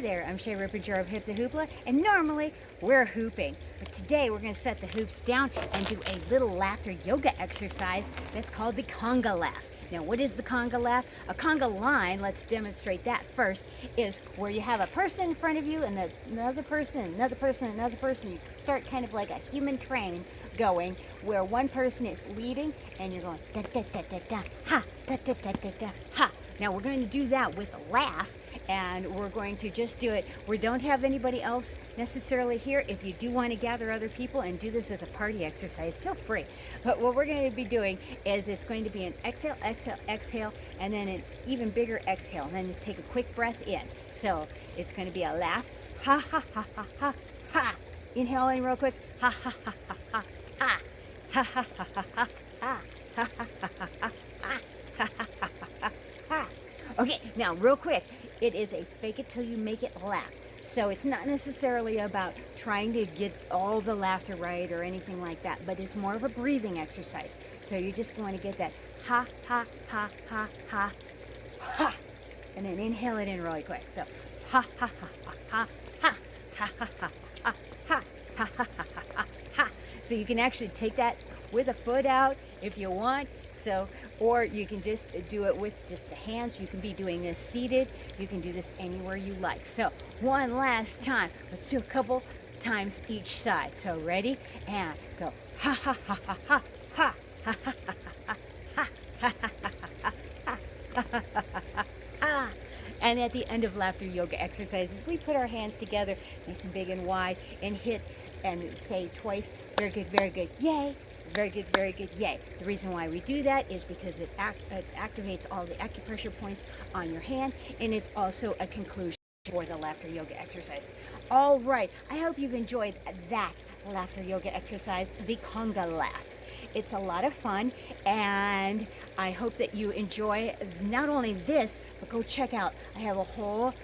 there, I'm Shay Rippinger of Hip the Hoopla, and normally we're hooping. But today we're going to set the hoops down and do a little laughter yoga exercise that's called the conga laugh. Now, what is the conga laugh? A conga line, let's demonstrate that first, is where you have a person in front of you and another person, another person, another person. You start kind of like a human train going, where one person is leading and you're going da da da da da ha da da da da da ha. Now we're going to do that with a laugh, and we're going to just do it. We don't have anybody else necessarily here. If you do want to gather other people and do this as a party exercise, feel free. But what we're going to be doing is it's going to be an exhale, exhale, exhale, and then an even bigger exhale, and then you take a quick breath in. So it's going to be a laugh, ha ha ha ha ha ha. Inhale in real quick, ha ha ha ha ha ha ha ha ha ha ha ha ha ha ha ha ha. Okay, now real quick, it is a fake it till you make it laugh. So it's not necessarily about trying to get all the laughter right or anything like that, but it's more of a breathing exercise. So you're just going to get that ha, ha, ha, ha, ha, ha, and then inhale it in really quick. So ha, ha, ha, ha, ha, ha, ha, ha, ha, ha, ha, ha, ha, ha, ha. So you can actually take that with a foot out if you want. So, or you can just do it with just the hands. You can be doing this seated. You can do this anywhere you like. So one last time. Let's do a couple times each side. So ready? And go. Ha ha ha ha ha ha ha ha ha ha ha ha ha ha. And at the end of laughter yoga exercises, we put our hands together nice and big and wide and hit and say twice, very good, yay. Very good, yay. The reason why we do that is because it activates all the acupressure points on your hand, and it's also a conclusion for the laughter yoga exercise. All right, I hope you've enjoyed that laughter yoga exercise, the conga laugh. It's a lot of fun, and I hope that you enjoy not only this, but go check out, I have a whole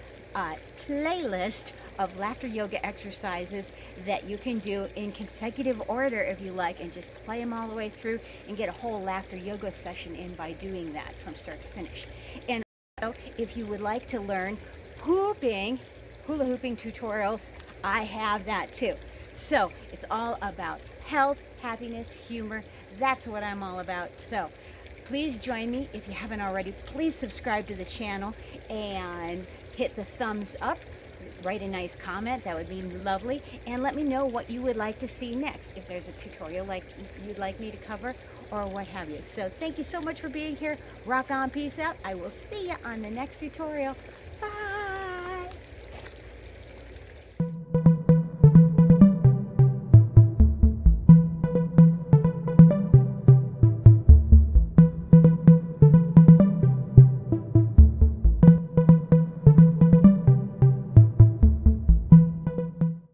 playlist of laughter yoga exercises that you can do in consecutive order if you like, and just play them all the way through and get a whole laughter yoga session in by doing that from start to finish. And also, if you would like to learn hula hooping tutorials, I have that too. So it's all about health, happiness, humor. That's what I'm all about. So please join me. If you haven't already, please subscribe to the channel and hit the thumbs up. Write a nice comment, that would be lovely, and let me know what you would like to see next, if there's a tutorial like you'd like me to cover or what have you. So thank you so much for being here. Rock on, peace out. I will see you on the next tutorial.